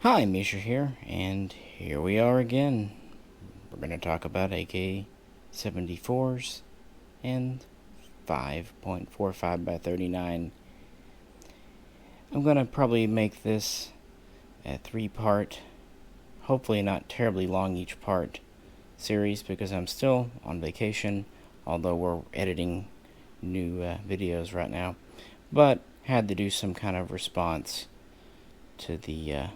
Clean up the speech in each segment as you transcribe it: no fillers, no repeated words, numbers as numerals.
Hi, Misha here, and here we are again. We're going to talk about AK-74s and 5.45 by 39. I'm going to probably make this a three-part, hopefully not terribly long each part, series because I'm still on vacation, although we're editing new videos right now, but had to do some kind of response to the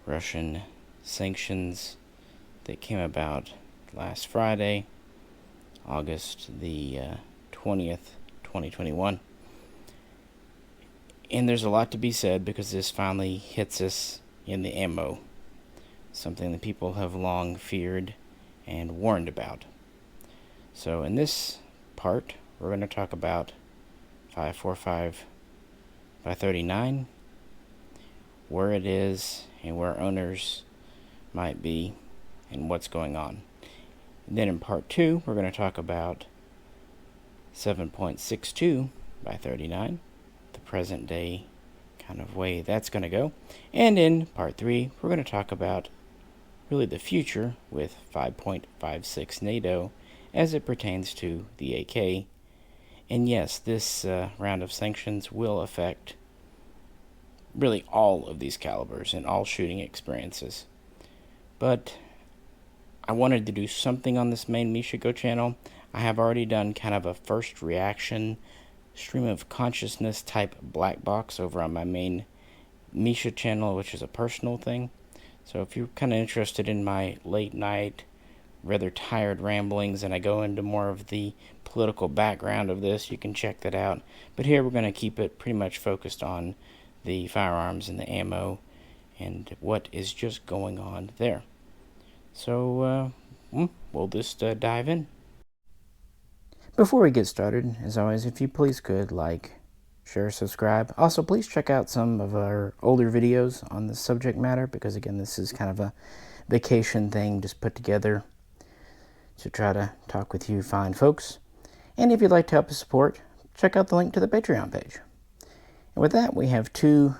Russian sanctions that came about last Friday, August the 20th, 2021. And there's a lot to be said because this finally hits us in the ammo, something that people have long feared and warned about. So in this part, we're going to talk about 545 by 39, where it is and where owners might be and what's going on. And then in part 2, we're going to talk about 7.62 by 39, the present day kind of way that's going to go. And in part 3, we're going to talk about really the future with 5.56 NATO as it pertains to the AK. And yes, this round of sanctions will affect really all of these calibers and all shooting experiences. But I wanted to do something on this main Mishaco channel. I have already done kind of a first reaction stream of consciousness type black box over on my main Misha channel, which is a personal thing. So if you're kind of interested in my late night, rather tired ramblings, and I go into more of the political background of this, you can check that out. But here we're going to keep it pretty much focused on the firearms and the ammo and what is just going on there. So we'll just dive in. Before we get started, as always, if you please could like, share, subscribe. Also, please check out some of our older videos on this subject matter because, again, this is kind of a vacation thing just put together to try to talk with you fine folks. And if you'd like to help us support, check out the link to the Patreon page. And with that, we have two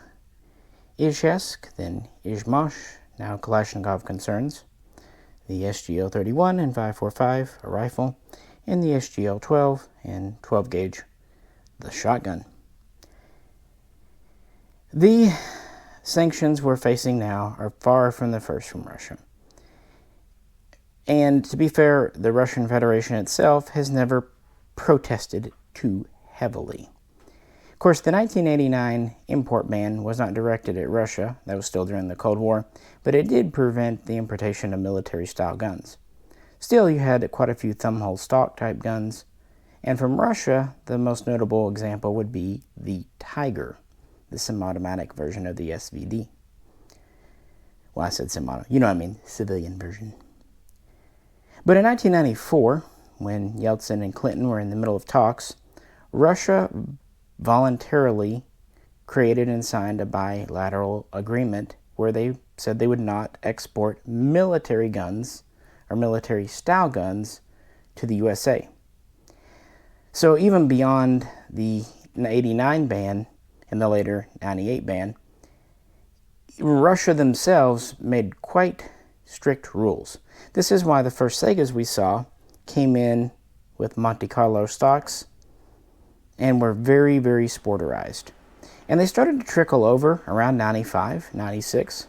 Izhevsk, then Izhmash, now Kalashnikov concerns, the SGL-31 and 545, a rifle, and the SGL-12 and 12 gauge, the shotgun. The sanctions we're facing now are far from the first from Russia. And to be fair, the Russian Federation itself has never protested too heavily. Of course, the 1989 import ban was not directed at Russia. That was still during the Cold War, but it did prevent the importation of military-style guns. Still, you had quite a few thumbhole stock-type guns, and from Russia, the most notable example would be the Tiger, the semi-automatic version of the SVD. Well, I said semi-automatic. You know what I mean, civilian version. But in 1994, when Yeltsin and Clinton were in the middle of talks, Russia voluntarily created and signed a bilateral agreement where they said they would not export military guns or military-style guns to the USA. So even beyond the 89 ban and the later 98 ban, Russia themselves made quite strict rules. This is why the first Segas we saw came in with Monte Carlo stocks and were very, very sporterized. And they started to trickle over around 95, 96.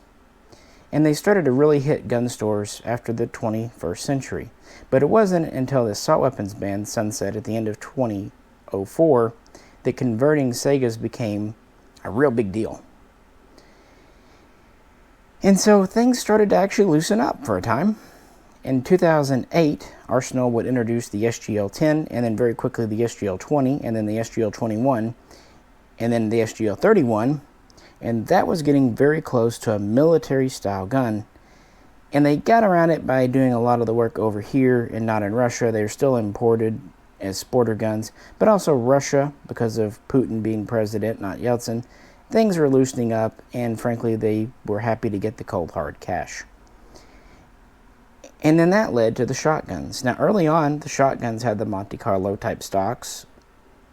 And they started to really hit gun stores after the 21st century. But it wasn't until the assault weapons ban sunset at the end of 2004 that converting Segas became a real big deal. And so things started to actually loosen up for a time. In 2008, Arsenal would introduce the SGL-10, and then very quickly the SGL-20, and then the SGL-21, and then the SGL-31, and that was getting very close to a military-style gun. And they got around it by doing a lot of the work over here and not in Russia. They were still imported as sporter guns, but also Russia, because of Putin being president, not Yeltsin, things were loosening up, and frankly, they were happy to get the cold hard cash. And then that led to the shotguns. Now, early on, the shotguns had the Monte Carlo type stocks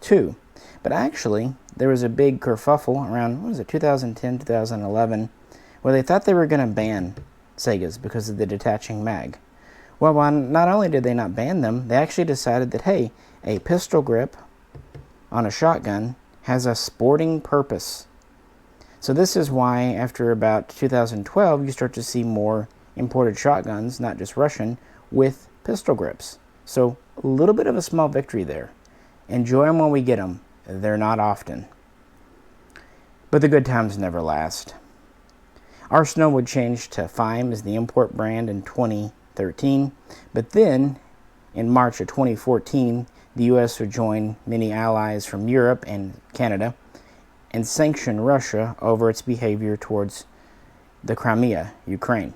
too. But actually, there was a big kerfuffle around, 2010, 2011, Well, they thought they were going to ban Sega's because of the detaching mag. Well, not only did they not ban them, they actually decided that, hey, a pistol grip on a shotgun has a sporting purpose. So this is why, after about 2012, you start to see more imported shotguns, not just Russian, with pistol grips. So a little bit of a small victory there. Enjoy them while we get them. They're not often. But the good times never last. Arsenal would change to FIME as the import brand in 2013, but then in March of 2014, the U.S. would join many allies from Europe and Canada and sanction Russia over its behavior towards the Crimea, Ukraine.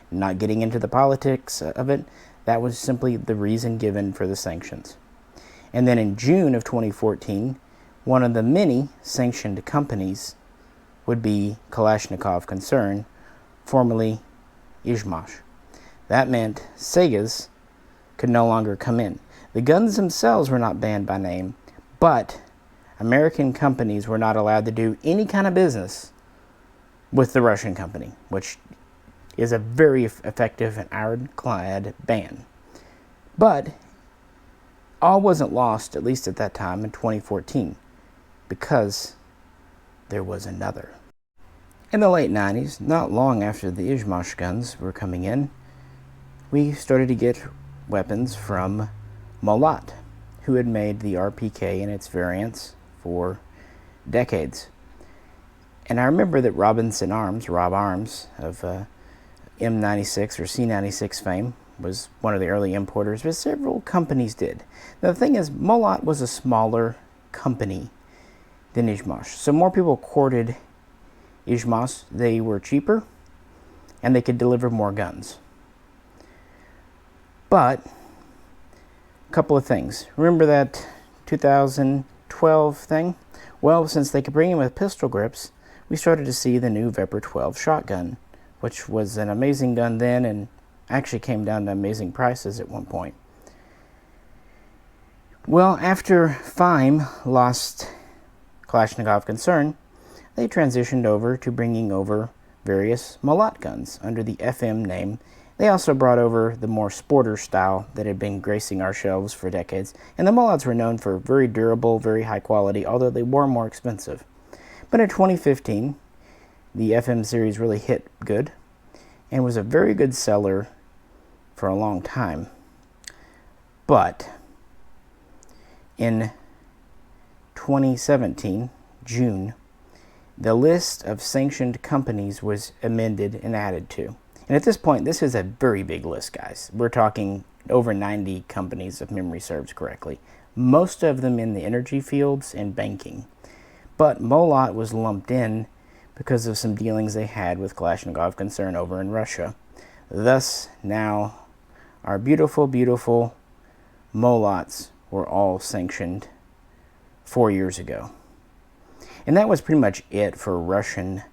Not getting into the politics of it, that was simply the reason given for the sanctions. And then in June of 2014, one of the many sanctioned companies would be Kalashnikov Concern, formerly Izhmash. That meant Sega's could no longer come in. The guns themselves were not banned by name, but American companies were not allowed to do any kind of business with the Russian company, which is a very effective and ironclad ban. But all wasn't lost, at least at that time in 2014, because there was another. In the late 90s, not long after the Izhmash guns were coming in, we started to get weapons from Molat, who had made the RPK and its variants for decades. And I remember that Robinson Arms, Rob Arms, of M96 or C96 fame, was one of the early importers, but several companies did. Now the thing is, Molat was a smaller company than Izhmash, so more people courted Izhmash. They were cheaper, and they could deliver more guns. But a couple of things. Remember that 2012 thing? Well, since they could bring in with pistol grips, we started to see the new Vepr 12 shotgun, which was an amazing gun then and actually came down to amazing prices at one point. Well, after FIME lost Kalashnikov Concern, they transitioned over to bringing over various Molat guns under the FM name. They also brought over the more sporter style that had been gracing our shelves for decades, and the Molats were known for very durable, very high quality, although they were more expensive. But in 2015, the FM series really hit good and was a very good seller for a long time. But in 2017, June, the list of sanctioned companies was amended and added to. And at this point, this is a very big list, guys. We're talking over 90 companies, if memory serves correctly. Most of them in the energy fields and banking. But Molat was lumped in because of some dealings they had with Kalashnikov Concern over in Russia. Thus, now, our beautiful, beautiful Molats were all sanctioned 4 years ago. And that was pretty much it for Russian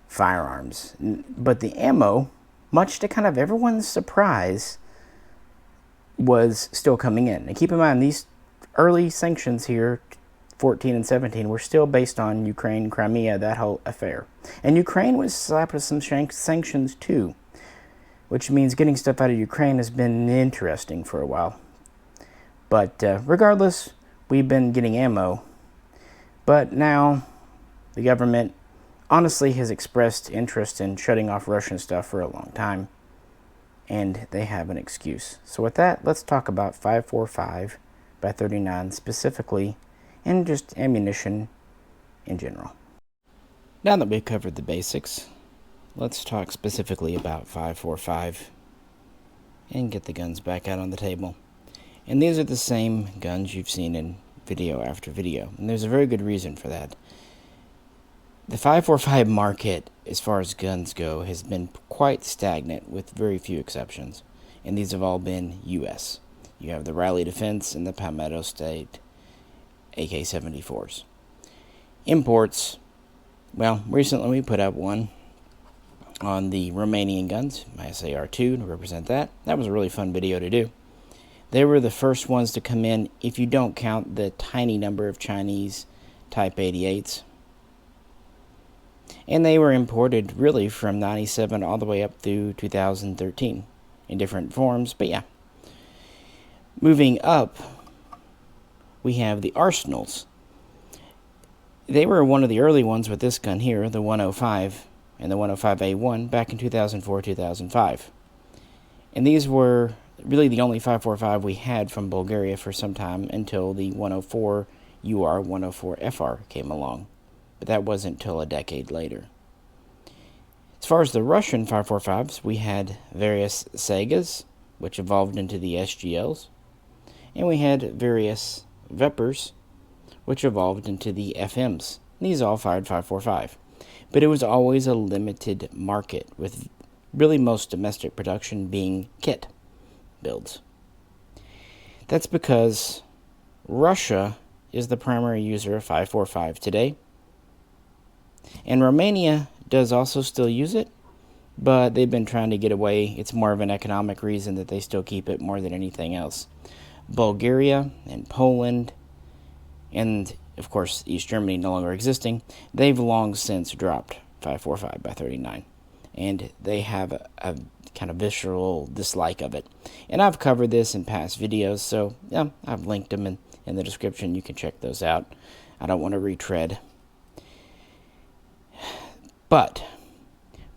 firearms. But the ammo, much to kind of everyone's surprise, was still coming in. And keep in mind, these early sanctions here, 14 and 17, were still based on Ukraine, Crimea, that whole affair. And Ukraine was slapped with some sanctions too, which means getting stuff out of Ukraine has been interesting for a while. But regardless, we've been getting ammo. But now the government honestly has expressed interest in shutting off Russian stuff for a long time, and they have an excuse. So with that, let's talk about 545 by 39 specifically, and just ammunition in general. Now that we've covered the basics, let's talk specifically about 545 and get the guns back out on the table. And these are the same guns you've seen in video after video, and there's a very good reason for that. The 545 market, as far as guns go, has been quite stagnant with very few exceptions, and these have all been U.S. You have the Raleigh Defense and the Palmetto State AK-74s. Imports, well, recently we put up one on the Romanian guns, my SAR-2 to represent that. That was a really fun video to do. They were the first ones to come in, if you don't count the tiny number of Chinese Type 88s. And they were imported really from 97 all the way up through 2013 in different forms. But yeah, moving up, we have the arsenals. They were one of the early ones with this gun here, the 105 and the 105A1, back in 2004-2005. And these were really the only 545 we had from Bulgaria for some time until the 104 UR 104 FR came along. But that wasn't until a decade later. As far as the Russian 545s, we had various Sagas, which evolved into the SGLs, and we had various Veprs, which evolved into the FMs. These all fired 545. But it was always a limited market, with really most domestic production being kit builds. That's because Russia is the primary user of 545 today, and Romania does also still use it, but they've been trying to get away. It's more of an economic reason that they still keep it more than anything else. Bulgaria and Poland, and of course East Germany no longer existing, they've long since dropped 545 by 39, and they have a kind of visceral dislike of it. And I've covered this in past videos, so yeah, I've linked them in the description. You can check those out. I don't want to retread. But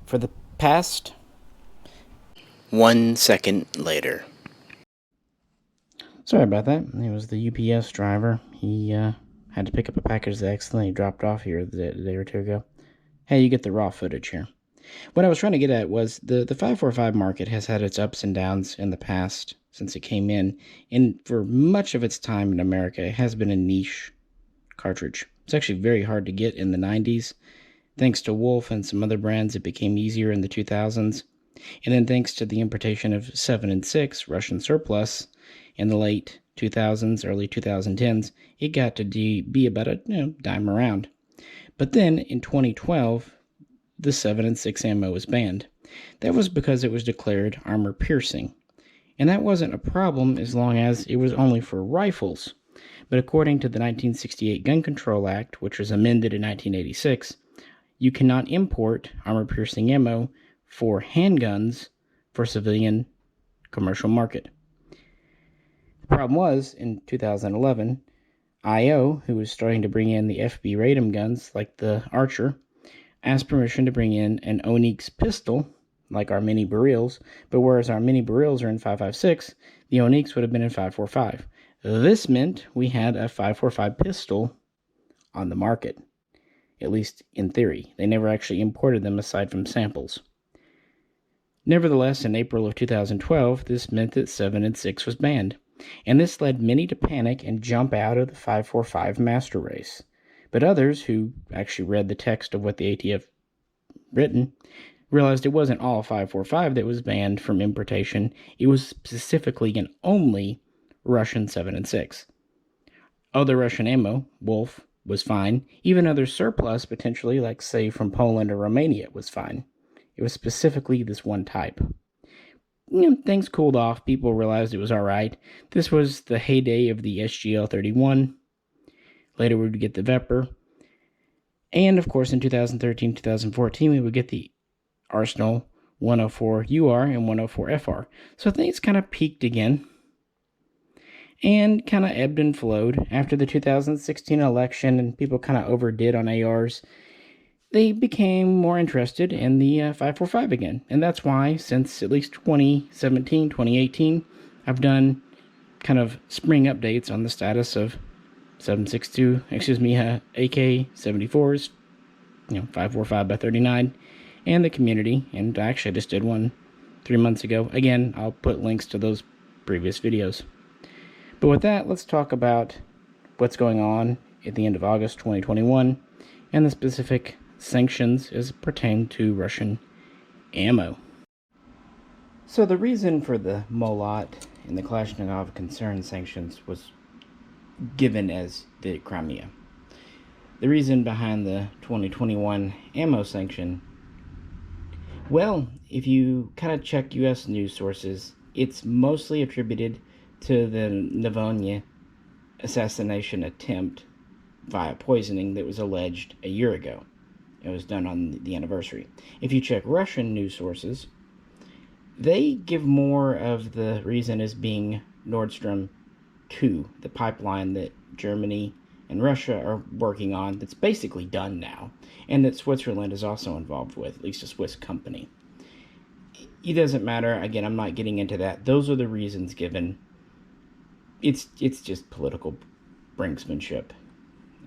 for the past 1 second later. Sorry about that. It was the UPS driver. He had to pick up a package that accidentally dropped off here a day or two ago. Hey, you get the raw footage here. What I was trying to get at was the 545 market has had its ups and downs in the past since it came in, and for much of its time in America, it has been a niche cartridge. It's actually very hard to get in the 90s. Thanks to Wolf and some other brands, it became easier in the 2000s. And then thanks to the importation of 7 and 6 Russian surplus in the late 2000s, early 2010s, it got to be about a dime around. But then in 2012, the 7 and 6 ammo was banned. That was because it was declared armor piercing. And that wasn't a problem as long as it was only for rifles. But according to the 1968 Gun Control Act, which was amended in 1986, you cannot import armor-piercing ammo for handguns for civilian commercial market. The problem was, in 2011, IO, who was starting to bring in the FB Radom guns like the Archer, asked permission to bring in an Onyx pistol, like our mini barils, but whereas our mini barils are in 5.56, the Onyx would have been in 5.45. This meant we had a 5.45 pistol on the market, at least in theory. They never actually imported them aside from samples. Nevertheless, in April of 2012, this meant that 7 and 6 was banned, and this led many to panic and jump out of the 5.45 master race. But others, who actually read the text of what the ATF written, realized it wasn't all 5.45 that was banned from importation. It was specifically and only Russian 7 and 6. Other Russian ammo, Wolf, was fine. Even other surplus, potentially, like say from Poland or Romania, was fine. It was specifically this one type. Things cooled off. People realized it was alright. This was the heyday of the SGL-31. Later we would get the Vepr. And of course in 2013-2014 we would get the Arsenal 104 UR and 104 FR. So things kind of peaked again and kind of ebbed and flowed. After the 2016 election and people kind of overdid on ARs, they became more interested in the 5.45 again. And that's why since at least 2017, 2018, I've done kind of spring updates on the status of AK-74s, 5.45 by 39, and the community. And actually I just did one 3 months ago. Again, I'll put links to those previous videos. But with that, let's talk about what's going on at the end of August 2021 and the specific sanctions as it pertains to Russian ammo. So the reason for the Molot and the Kalashnikov concern sanctions was given as the Crimea. The reason behind the 2021 ammo sanction, well, if you kind of check US news sources, it's mostly attributed to the Navalny assassination attempt via poisoning that was alleged a year ago. It was done on the anniversary. If you check Russian news sources, they give more of the reason as being Nord Stream 2, the pipeline that Germany and Russia are working on that's basically done now, and that Switzerland is also involved with, at least a Swiss company. It doesn't matter. Again, I'm not getting into that. Those are the reasons given. It's just political brinksmanship.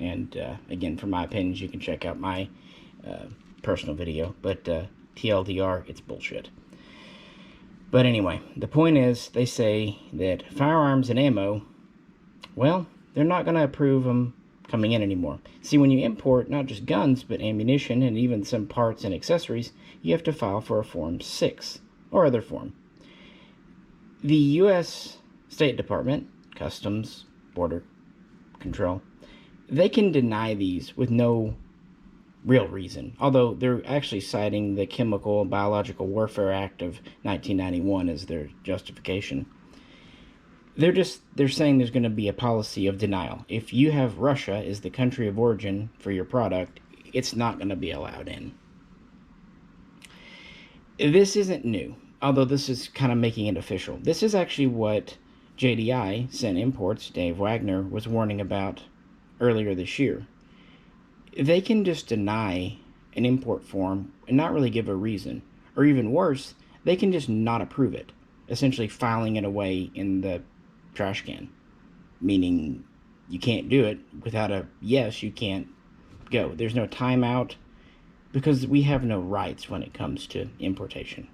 And again, for my opinions, you can check out my personal video. But TLDR, it's bullshit. But anyway, the point is, they say that firearms and ammo, well, they're not going to approve them coming in anymore. See, when you import not just guns, but ammunition and even some parts and accessories, you have to file for a Form 6 or other form. The U.S. State Department, Customs, Border Control, they can deny these with no real reason, although they're actually citing the Chemical and Biological Warfare Act of 1991 as their justification. They're saying there's going to be a policy of denial. If you have Russia as the country of origin for your product, it's not going to be allowed in. This isn't new, although this is kind of making it official. This is actually what JDI, Sent Imports, Dave Wagner, was warning about earlier this year. They can just deny an import form and not really give a reason. Or even worse, they can just not approve it, essentially filing it away in the trash can. Meaning you can't do it without a yes, you can't go. There's no timeout because we have no rights when it comes to importation.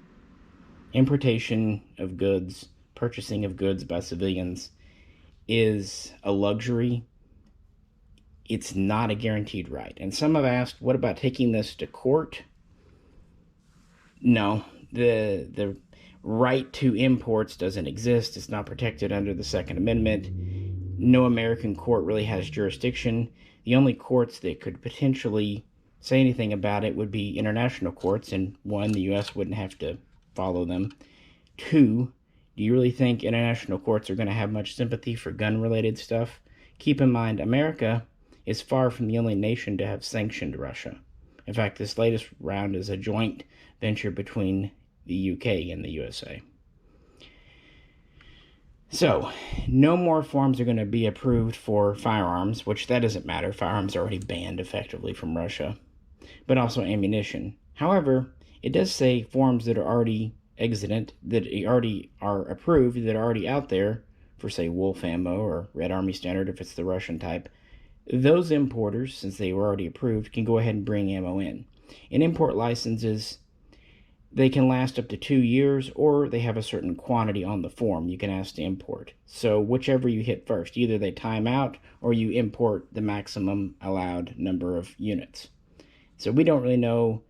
Importation of goods, purchasing of goods by civilians is a luxury. It's not a guaranteed right. And some have asked, what about taking this to court? No, the right to imports doesn't exist. It's not protected under the Second Amendment. No American court really has jurisdiction. The only courts that could potentially say anything about it would be international courts, and one, the U.S. wouldn't have to follow them. Two, do you really think international courts are going to have much sympathy for gun-related stuff? Keep in mind, America is far from the only nation to have sanctioned Russia. In fact, this latest round is a joint venture between the UK and the USA. So, no more forms are going to be approved for firearms, which that doesn't matter. Firearms are already banned effectively from Russia, but also ammunition. However, it does say forms that are already extant, that already are approved, that are already out there for, say, Wolf ammo or Red Army Standard if it's the Russian type. Those importers, since they were already approved, can go ahead and bring ammo in. And import licenses, they can last up to 2 years, or they have a certain quantity on the form you can ask to import. So whichever you hit first, either they time out or you import the maximum allowed number of units. So we don't really know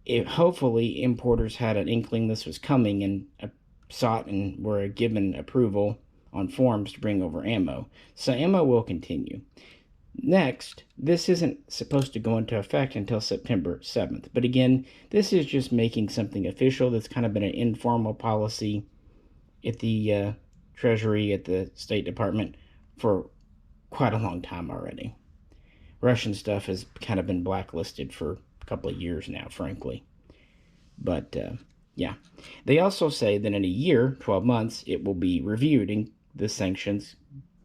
if, hopefully, importers had an inkling this was coming and sought and were given approval on forms to bring over ammo. So ammo will continue. Next, this isn't supposed to go into effect until September 7th. But again, this is just making something official. That's kind of been an informal policy at the Treasury, at the State Department for quite a long time already. Russian stuff has kind of been blacklisted for a couple of years now, frankly. But, yeah. They also say that in a year, 12 months, it will be reviewed and the sanctions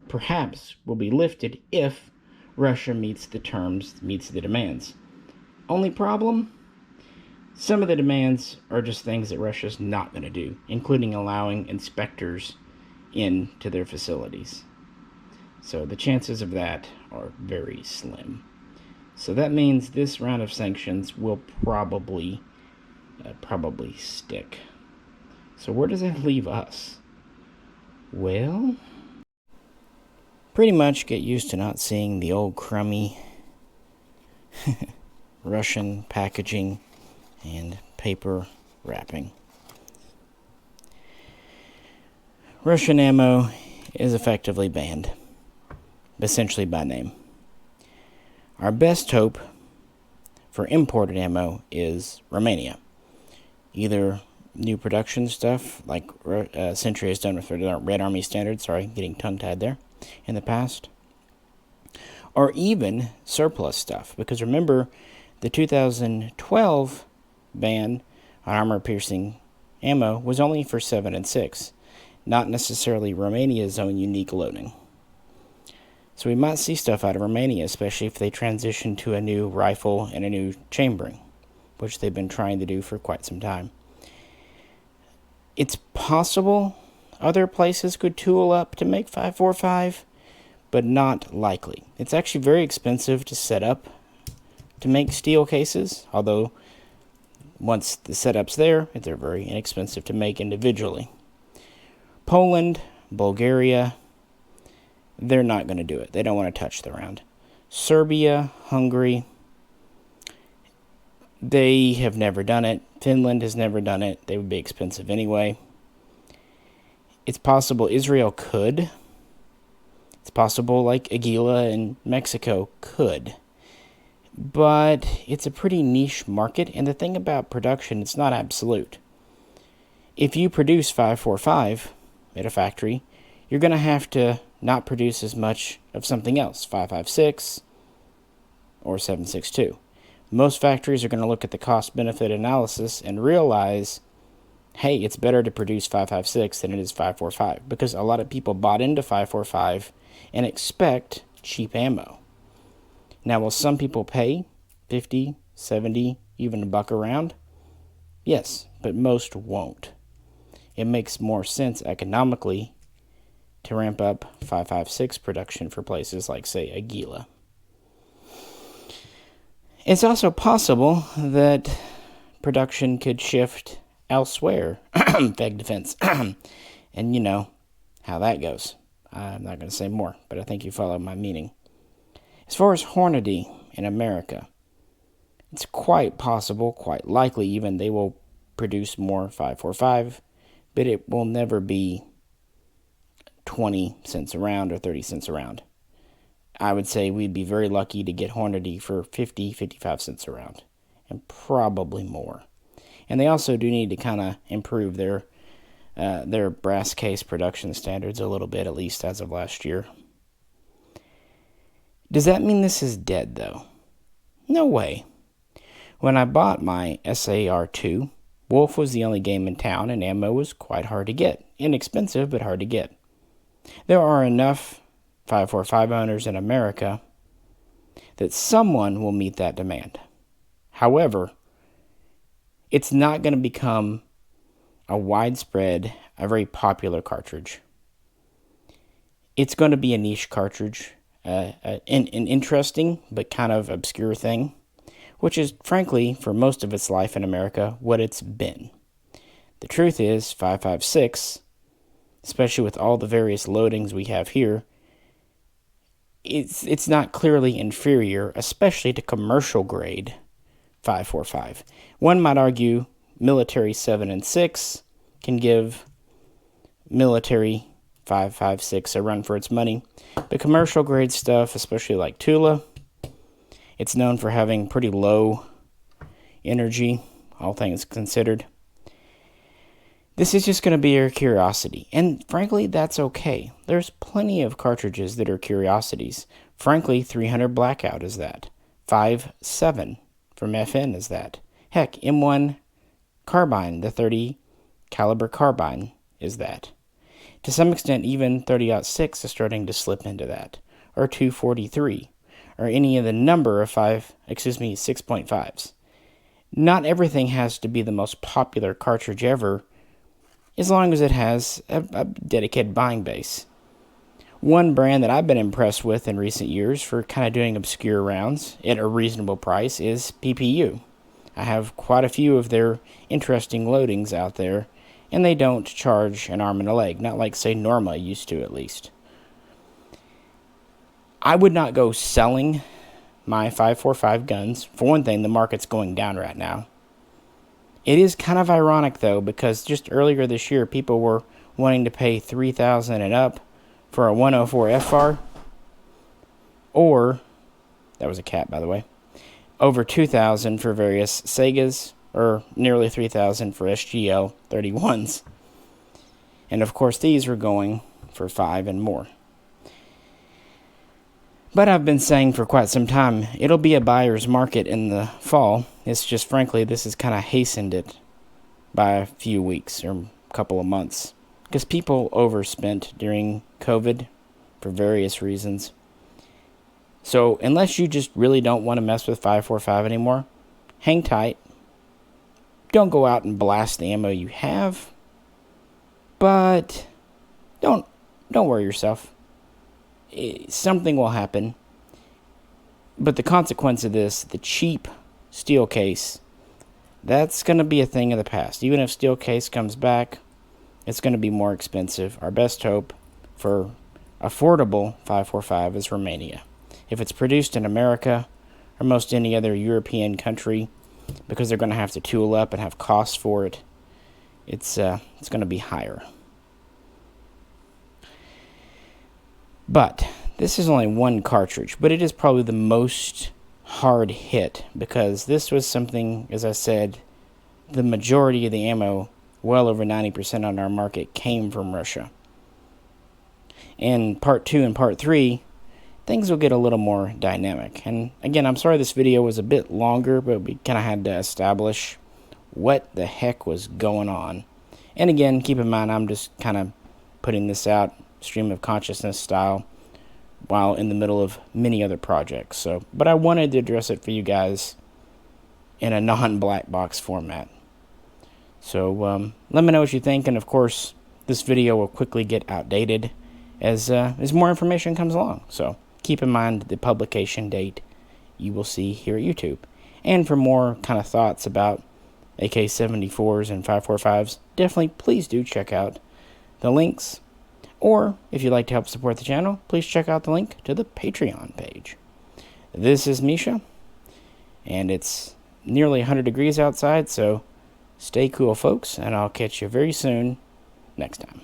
perhaps will be lifted if Russia meets the terms, meets the demands. Only problem? Some of the demands are just things that Russia's not going to do, including allowing inspectors into their facilities. So the chances of that are very slim. So that means this round of sanctions will probably stick. So where does that leave us? Well, pretty much get used to not seeing the old crummy Russian packaging and paper wrapping. Russian ammo is effectively banned, essentially by name. Our best hope for imported ammo is Romania. Either new production stuff, like Century has done with Red Army Standard, getting tongue-tied there, in the past, or even surplus stuff, because remember, The 2012 ban on armor-piercing ammo was only for 7 and 6, not necessarily Romania's own unique loading. So we might see stuff out of Romania, especially if they transition to a new rifle and a new chambering, which they've been trying to do for quite some time. It's possible other places could tool up to make 5.45, but not likely. It's actually very expensive to set up to make steel cases, although once the setup's there, they're very inexpensive to make individually. Poland, Bulgaria, they're not going to do it. They don't want to touch the round. Serbia, Hungary, they have never done it. Finland has never done it. They would be expensive anyway. It's possible Israel could. It's possible like Aguila in Mexico could. But it's a pretty niche market, and the thing about production, it's not absolute. If you produce 5.45 at a factory, you're going to have to not produce as much of something else, 5.56 or 7.62. Most factories are going to look at the cost-benefit analysis and realize, hey, it's better to produce 5.56 than it is 5.45, because a lot of people bought into 5.45 and expect cheap ammo. Now, will some people pay 50, 70, even $1 a round? Yes, but most won't. It makes more sense economically to ramp up 5.56 production for places like, say, Aguila. It's also possible that production could shift elsewhere, FEG defense, and you know how that goes. I'm not going to say more, but I think you follow my meaning. As far as Hornady in America, it's quite possible, quite likely even, they will produce more 5.45, but it will never be 20 cents a round or 30 cents a round. I would say we'd be very lucky to get Hornady for 50, 55 cents a round, and probably more. And they also do need to kind of improve their brass case production standards a little bit, at least as of last year. Does that mean this is dead, though? No way. When I bought my SAR-2, Wolf was the only game in town, and ammo was quite hard to get. Inexpensive, but hard to get. There are enough 5.45 owners in America that someone will meet that demand. However, it's not going to become a widespread, a very popular cartridge. It's going to be a niche cartridge, an interesting but kind of obscure thing, which is, frankly, for most of its life in America, what it's been. The truth is, 5.56, especially with all the various loadings we have here, it's not clearly inferior, especially to commercial grade 5.45. One might argue military 7 and 6 can give military 5.56 a run for its money, but commercial grade stuff, especially like Tula, it's known for having pretty low energy, all things considered. This is just going to be your curiosity, and frankly, that's okay. There's plenty of cartridges that are curiosities. Frankly, 300 Blackout is that. 5.7 from FN is that. Heck, M1 Carbine, the 30 caliber carbine, is that. To some extent, even 30-06 is starting to slip into that, or 243, or any of the number of 6.5s. Not everything has to be the most popular cartridge ever, as long as it has a dedicated buying base. One brand that I've been impressed with in recent years for kind of doing obscure rounds at a reasonable price is PPU. I have quite a few of their interesting loadings out there, and they don't charge an arm and a leg, not like, say, Norma used to, at least. I would not go selling my 5.45 guns. For one thing, the market's going down right now. It is kind of ironic, though, because just earlier this year, people were wanting to pay $3,000 and up for a 104 FR, or, that was a cat, by the way, over $2,000 for various Segas, or nearly $3,000 for SGL 31s. And of course, these were going for $5,000 and more. But I've been saying for quite some time, it'll be a buyer's market in the fall. It's just, frankly, this has kind of hastened it by a few weeks or a couple of months. Because people overspent during COVID for various reasons. So unless you just really don't want to mess with 545 anymore, hang tight. Don't go out and blast the ammo you have. But don't worry yourself. Something will happen. But the consequence of this, the cheap steel case, that's going to be a thing of the past. Even if steel case comes back, it's going to be more expensive. Our best hope for affordable 545 is Romania. If it's produced in America or most any other European country, because they're going to have to tool up and have costs for it, it's going to be higher. But this is only one cartridge, but it is probably the most hard hit because this was something, as I said, the majority of the ammo, well over 90% on our market, came from Russia. In part 2 and part 3, things will get a little more dynamic. And again, I'm sorry this video was a bit longer, but we kind of had to establish what the heck was going on. And again, keep in mind, I'm just kind of putting this out stream of consciousness style while in the middle of many other projects. So, but I wanted to address it for you guys in a non-black box format. So let me know what you think, and of course this video will quickly get outdated as more information comes along. So keep in mind the publication date you will see here at YouTube. And for more kind of thoughts about AK-74s and 545s, definitely please do check out the links. Or, if you'd like to help support the channel, please check out the link to the Patreon page. This is Misha, and it's nearly 100 degrees outside, so stay cool, folks, and I'll catch you very soon next time.